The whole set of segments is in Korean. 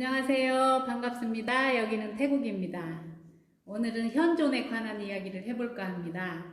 안녕하세요. 반갑습니다. 여기는 태국입니다. 오늘은 현존에 관한 이야기를 해볼까 합니다.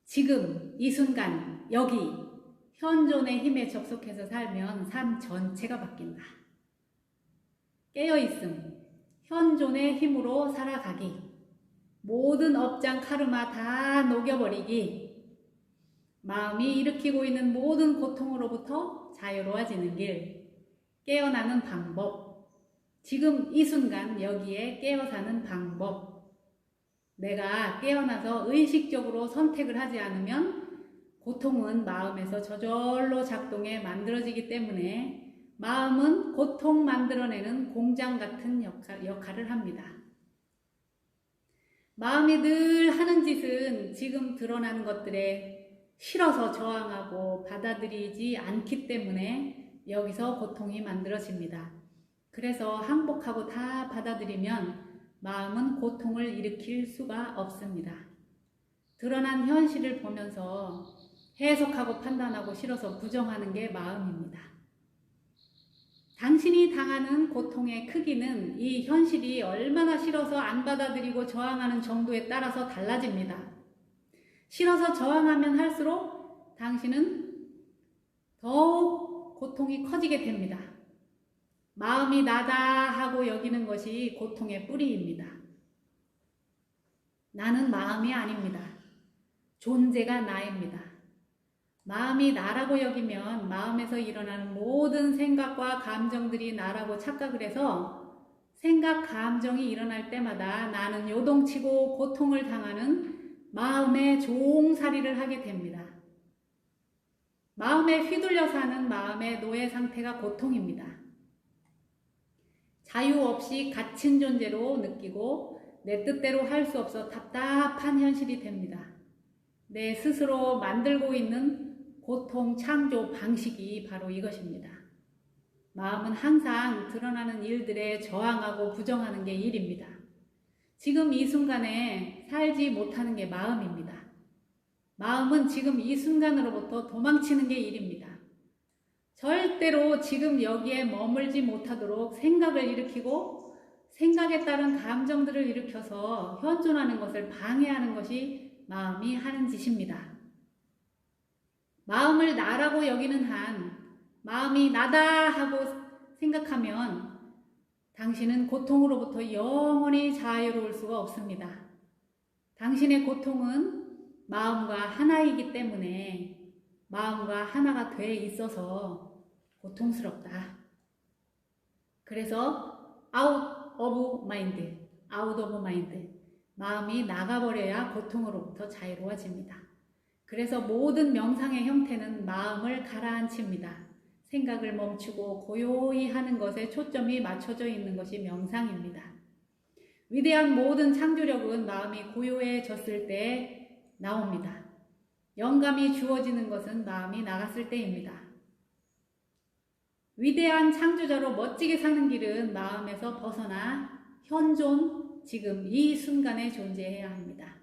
지금 이 순간 여기 현존의 힘에 접속해서 살면 삶 전체가 바뀐다. 깨어있음, 현존의 힘으로 살아가기, 모든 업장 카르마 다 녹여버리기, 마음이 일으키고 있는 모든 고통으로부터 자유로워지는 길, 깨어나는 방법, 지금 이 순간 여기에 깨어 사는 방법. 내가 깨어나서 의식적으로 선택을 하지 않으면 고통은 마음에서 저절로 작동해 만들어지기 때문에 마음은 고통 만들어내는 공장 같은 역할을 합니다. 마음이 늘 하는 짓은 지금 드러나는 것들에 싫어서 저항하고 받아들이지 않기 때문에 여기서 고통이 만들어집니다. 그래서 항복하고 다 받아들이면 마음은 고통을 일으킬 수가 없습니다. 드러난 현실을 보면서 해석하고 판단하고 싫어서 부정하는 게 마음입니다. 당신이 당하는 고통의 크기는 이 현실이 얼마나 싫어서 안 받아들이고 저항하는 정도에 따라서 달라집니다. 싫어서 저항하면 할수록 당신은 더욱 고통이 커지게 됩니다. 마음이 나다 하고 여기는 것이 고통의 뿌리입니다. 나는 마음이 아닙니다. 존재가 나입니다. 마음이 나라고 여기면 마음에서 일어나는 모든 생각과 감정들이 나라고 착각을 해서 생각, 감정이 일어날 때마다 나는 요동치고 고통을 당하는 마음의 종살이를 하게 됩니다. 마음에 휘둘려 사는 마음의 노예 상태가 고통입니다. 자유 없이 갇힌 존재로 느끼고 내 뜻대로 할 수 없어 답답한 현실이 됩니다. 내 스스로 만들고 있는 고통 창조 방식이 바로 이것입니다. 마음은 항상 드러나는 일들에 저항하고 부정하는 게 일입니다. 지금 이 순간에 살지 못하는 게 마음입니다. 마음은 지금 이 순간으로부터 도망치는 게 일입니다. 절대로 지금 여기에 머물지 못하도록 생각을 일으키고 생각에 따른 감정들을 일으켜서 현존하는 것을 방해하는 것이 마음이 하는 짓입니다. 마음을 나라고 여기는 한 마음이 나다 하고 생각하면 당신은 고통으로부터 영원히 자유로울 수가 없습니다. 당신의 고통은 마음과 하나이기 때문에 마음과 하나가 돼 있어서 고통스럽다. 그래서 out of mind, 마음이 나가버려야 고통으로부터 자유로워집니다. 그래서 모든 명상의 형태는 마음을 가라앉힙니다. 생각을 멈추고 고요히 하는 것에 초점이 맞춰져 있는 것이 명상입니다. 위대한 모든 창조력은 마음이 고요해졌을 때 나옵니다. 영감이 주어지는 것은 마음이 나갔을 때입니다. 위대한 창조자로 멋지게 사는 길은 마음에서 벗어나 현존, 지금 이 순간에 존재해야 합니다.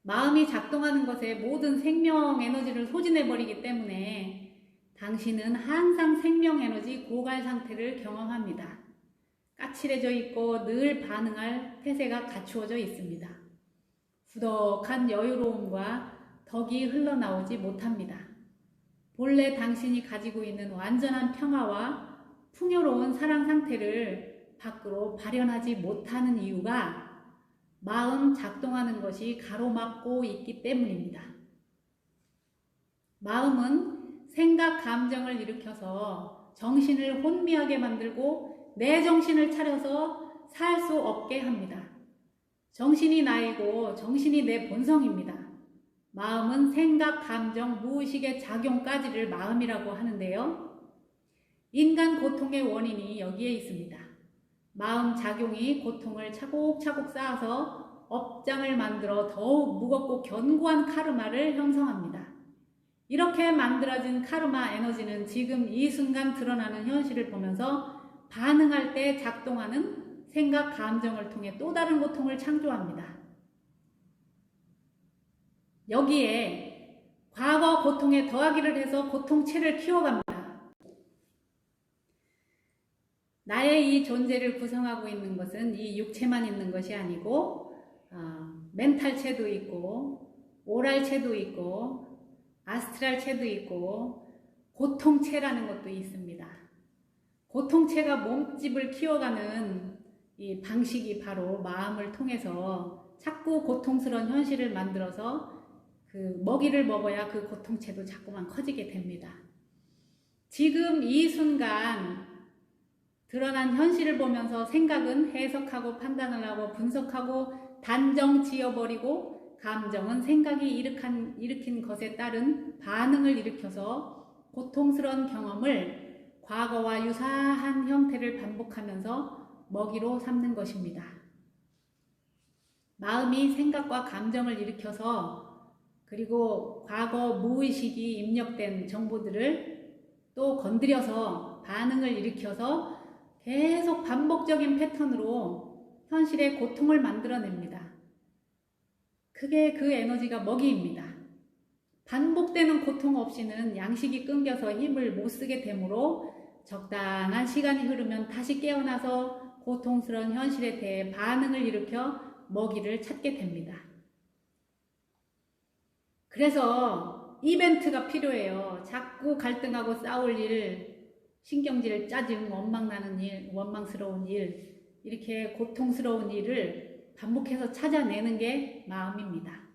마음이 작동하는 것에 모든 생명 에너지를 소진해버리기 때문에 당신은 항상 생명 에너지 고갈 상태를 경험합니다. 까칠해져 있고 늘 반응할 태세가 갖추어져 있습니다. 부덕한 여유로움과 덕이 흘러나오지 못합니다. 본래 당신이 가지고 있는 완전한 평화와 풍요로운 사랑 상태를 밖으로 발현하지 못하는 이유가 마음 작동하는 것이 가로막고 있기 때문입니다. 마음은 생각, 감정을 일으켜서 정신을 혼미하게 만들고 내 정신을 차려서 살 수 없게 합니다. 정신이 나이고 정신이 내 본성입니다. 마음은 생각, 감정, 무의식의 작용까지를 마음이라고 하는데요. 인간 고통의 원인이 여기에 있습니다. 마음 작용이 고통을 차곡차곡 쌓아서 업장을 만들어 더욱 무겁고 견고한 카르마를 형성합니다. 이렇게 만들어진 카르마 에너지는 지금 이 순간 드러나는 현실을 보면서 반응할 때 작동하는 생각, 감정을 통해 또 다른 고통을 창조합니다. 여기에 과거 고통에 더하기를 해서 고통체를 키워갑니다. 이 존재를 구성하고 있는 것은 이 육체만 있는 것이 아니고 멘탈체도 있고 오랄체도 있고 아스트랄체도 있고 고통체라는 것도 있습니다. 고통체가 몸집을 키워가는 이 방식이 바로 마음을 통해서 자꾸 고통스러운 현실을 만들어서 그 먹이를 먹어야 그 고통체도 자꾸만 커지게 됩니다. 지금 이 순간 드러난 현실을 보면서 생각은 해석하고 판단을 하고 분석하고 단정 지어버리고 감정은 생각이 일으킨 것에 따른 반응을 일으켜서 고통스러운 경험을 과거와 유사한 형태를 반복하면서 먹이로 삼는 것입니다. 마음이 생각과 감정을 일으켜서 그리고 과거 무의식이 입력된 정보들을 또 건드려서 반응을 일으켜서 계속 반복적인 패턴으로 현실의 고통을 만들어냅니다. 그게 그 에너지가 먹이입니다. 반복되는 고통 없이는 양식이 끊겨서 힘을 못 쓰게 되므로 적당한 시간이 흐르면 다시 깨어나서 고통스러운 현실에 대해 반응을 일으켜 먹이를 찾게 됩니다. 그래서 이벤트가 필요해요. 자꾸 갈등하고 싸울 일, 신경질, 짜증, 원망나는 일, 원망스러운 일, 이렇게 고통스러운 일을 반복해서 찾아내는 게 마음입니다.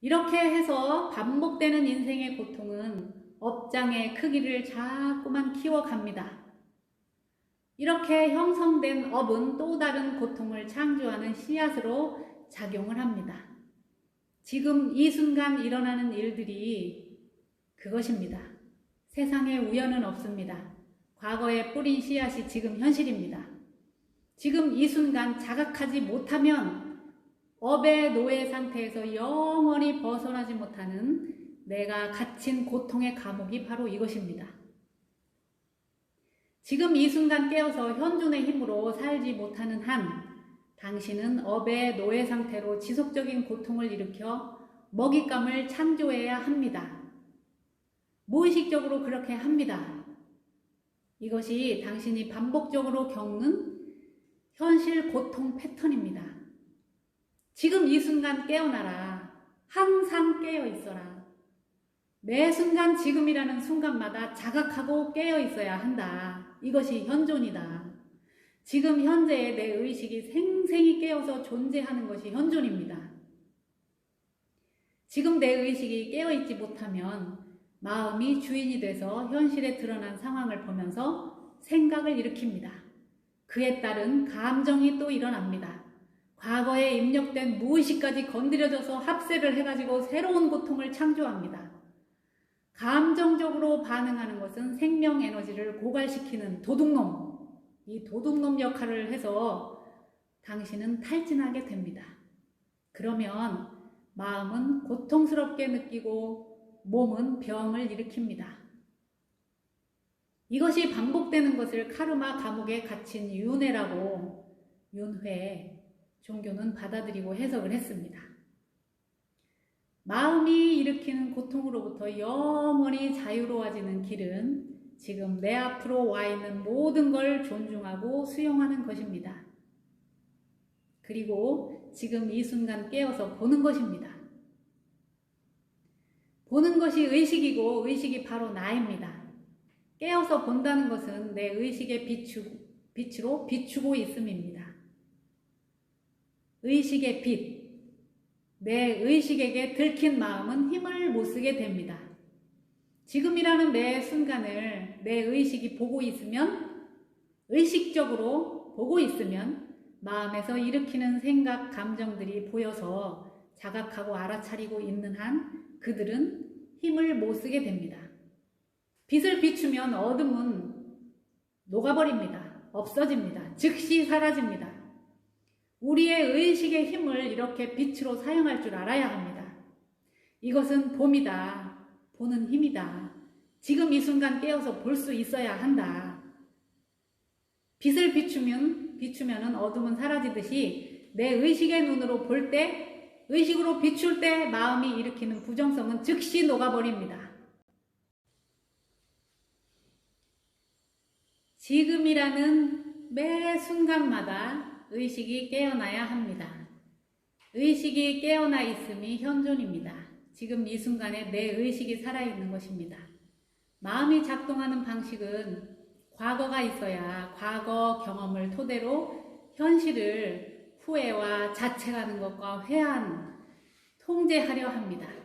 이렇게 해서 반복되는 인생의 고통은 업장의 크기를 자꾸만 키워갑니다. 이렇게 형성된 업은 또 다른 고통을 창조하는 씨앗으로 작용을 합니다. 지금 이 순간 일어나는 일들이 그것입니다. 세상에 우연은 없습니다. 과거에 뿌린 씨앗이 지금 현실입니다. 지금 이 순간 자각하지 못하면 업의 노예 상태에서 영원히 벗어나지 못하는 내가 갇힌 고통의 감옥이 바로 이것입니다. 지금 이 순간 깨어서 현존의 힘으로 살지 못하는 한 당신은 업의 노예 상태로 지속적인 고통을 일으켜 먹잇감을 창조해야 합니다. 무의식적으로 그렇게 합니다. 이것이 당신이 반복적으로 겪는 현실 고통 패턴입니다. 지금 이 순간 깨어나라. 항상 깨어 있어라. 매 순간 지금이라는 순간마다 자각하고 깨어 있어야 한다. 이것이 현존이다. 지금 현재의 내 의식이 생생히 깨어서 존재하는 것이 현존입니다. 지금 내 의식이 깨어있지 못하면 마음이 주인이 돼서 현실에 드러난 상황을 보면서 생각을 일으킵니다. 그에 따른 감정이 또 일어납니다. 과거에 입력된 무의식까지 건드려져서 합세를 해가지고 새로운 고통을 창조합니다. 감정적으로 반응하는 것은 생명 에너지를 고갈시키는 도둑놈, 이 도둑놈 역할을 해서 당신은 탈진하게 됩니다. 그러면 마음은 고통스럽게 느끼고 몸은 병을 일으킵니다. 이것이 반복되는 것을 카르마 감옥에 갇힌 윤회라고 윤회 종교는 받아들이고 해석을 했습니다. 마음이 일으키는 고통으로부터 영원히 자유로워지는 길은 지금 내 앞으로 와 있는 모든 걸 존중하고 수용하는 것입니다. 그리고 지금 이 순간 깨어서 보는 것입니다. 보는 것이 의식이고 의식이 바로 나입니다. 깨어서 본다는 것은 내 의식의 빛으로 비추고 있음입니다. 의식의 빛, 내 의식에게 들킨 마음은 힘을 못 쓰게 됩니다. 지금이라는 매 순간을 내 의식이 보고 있으면, 의식적으로 보고 있으면 마음에서 일으키는 생각, 감정들이 보여서 자각하고 알아차리고 있는 한 그들은 힘을 못 쓰게 됩니다. 빛을 비추면 어둠은 녹아버립니다. 없어집니다. 즉시 사라집니다. 우리의 의식의 힘을 이렇게 빛으로 사용할 줄 알아야 합니다. 이것은 봄이다. 보는 힘이다. 지금 이 순간 깨어서 볼 수 있어야 한다. 빛을 비추면은 어둠은 사라지듯이 내 의식의 눈으로 볼 때, 의식으로 비출 때 마음이 일으키는 부정성은 즉시 녹아버립니다. 지금이라는 매 순간마다 의식이 깨어나야 합니다. 의식이 깨어나 있음이 현존입니다. 지금 이 순간에 내 의식이 살아있는 것입니다. 마음이 작동하는 방식은 과거가 있어야 과거 경험을 토대로 현실을 후회와 자책하는 것과 통제하려 합니다.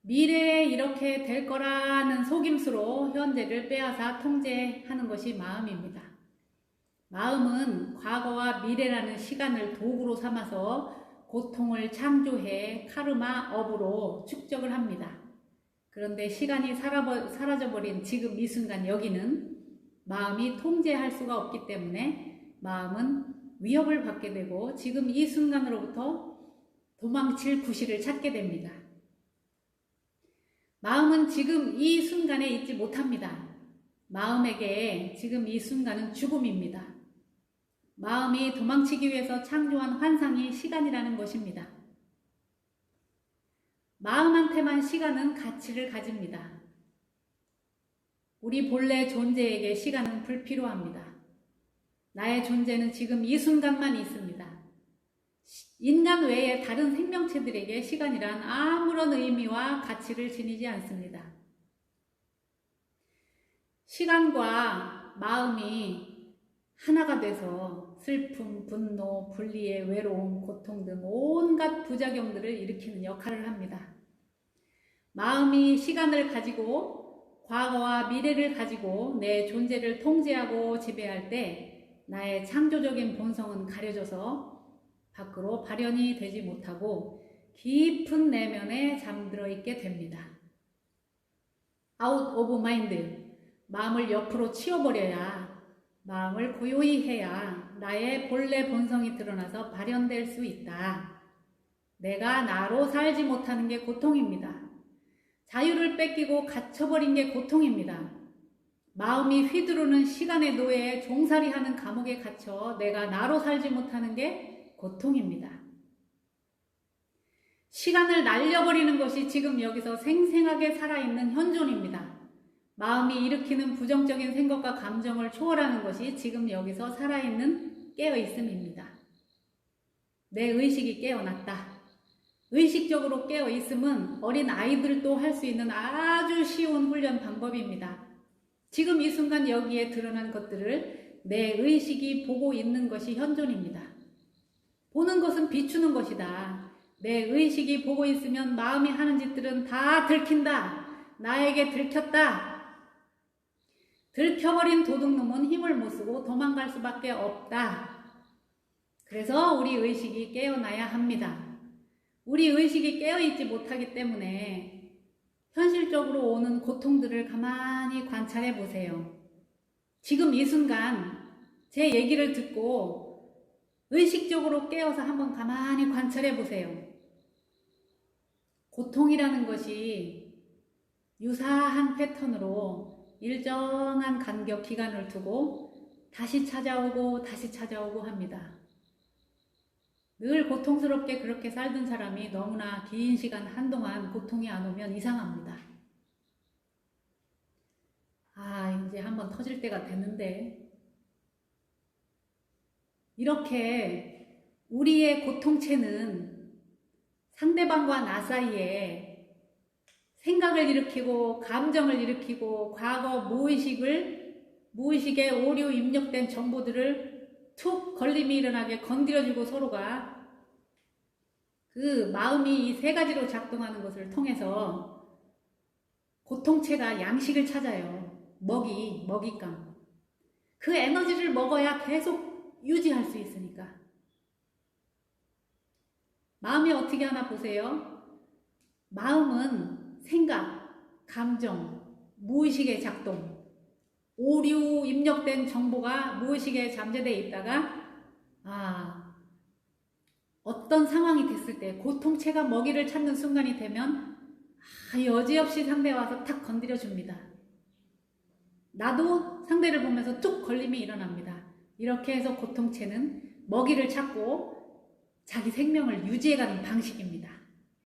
미래에 이렇게 될 거라는 속임수로 현재를 빼앗아 통제하는 것이 마음입니다. 마음은 과거와 미래라는 시간을 도구로 삼아서 고통을 창조해 카르마 업으로 축적을 합니다. 그런데 시간이 사라져버린 지금 이 순간 여기는 마음이 통제할 수가 없기 때문에 마음은 위협을 받게 되고 지금 이 순간으로부터 도망칠 구실을 찾게 됩니다. 마음은 지금 이 순간에 있지 못합니다. 마음에게 지금 이 순간은 죽음입니다. 마음이 도망치기 위해서 창조한 환상이 시간이라는 것입니다. 마음한테만 시간은 가치를 가집니다. 우리 본래 존재에게 시간은 불필요합니다. 나의 존재는 지금 이 순간만 있습니다. 인간 외에 다른 생명체들에게 시간이란 아무런 의미와 가치를 지니지 않습니다. 시간과 마음이 하나가 돼서 슬픔, 분노, 분리의 외로움, 고통 등 온갖 부작용들을 일으키는 역할을 합니다. 마음이 시간을 가지고 과거와 미래를 가지고 내 존재를 통제하고 지배할 때 나의 창조적인 본성은 가려져서 밖으로 발현이 되지 못하고 깊은 내면에 잠들어 있게 됩니다. Out of mind, 마음을 옆으로 치워버려야, 마음을 고요히 해야 나의 본래 본성이 드러나서 발현될 수 있다. 내가 나로 살지 못하는 게 고통입니다. 자유를 뺏기고 갇혀버린 게 고통입니다. 마음이 휘두르는 시간의 노예에 종살이하는 감옥에 갇혀 내가 나로 살지 못하는 게 고통입니다. 시간을 날려버리는 것이 지금 여기서 생생하게 살아있는 현존입니다. 마음이 일으키는 부정적인 생각과 감정을 초월하는 것이 지금 여기서 살아있는 깨어있음입니다. 내 의식이 깨어났다. 의식적으로 깨어있음은 어린 아이들도 할 수 있는 아주 쉬운 훈련 방법입니다. 지금 이 순간 여기에 드러난 것들을 내 의식이 보고 있는 것이 현존입니다. 보는 것은 비추는 것이다. 내 의식이 보고 있으면 마음이 하는 짓들은 다 들킨다. 나에게 들켰다. 들켜버린 도둑놈은 힘을 못 쓰고 도망갈 수밖에 없다. 그래서 우리 의식이 깨어나야 합니다. 우리 의식이 깨어있지 못하기 때문에 현실적으로 오는 고통들을 가만히 관찰해 보세요. 지금 이 순간 제 얘기를 듣고 의식적으로 깨어서 한번 가만히 관찰해 보세요. 고통이라는 것이 유사한 패턴으로 일정한 간격 기간을 두고 다시 찾아오고 다시 찾아오고 합니다. 늘 고통스럽게 그렇게 살던 사람이 너무나 긴 시간 한동안 고통이 안 오면 이상합니다. 이제 한번 터질 때가 됐는데, 이렇게 우리의 고통체는 상대방과 나 사이에 생각을 일으키고 감정을 일으키고 과거 무의식에 오류 입력된 정보들을 툭 걸림이 일어나게 건드려주고 서로가 그 마음이 이 세 가지로 작동하는 것을 통해서 고통체가 양식을 찾아요. 먹잇감. 그 에너지를 먹어야 계속 유지할 수 있으니까. 마음이 어떻게 하나 보세요. 마음은 생각, 감정, 무의식의 작동, 오류 입력된 정보가 무의식에 잠재되어 있다가 어떤 상황이 됐을 때 고통체가 먹이를 찾는 순간이 되면 여지없이 상대 와서 탁 건드려 줍니다. 나도 상대를 보면서 툭 걸림이 일어납니다. 이렇게 해서 고통체는 먹이를 찾고 자기 생명을 유지해가는 방식입니다.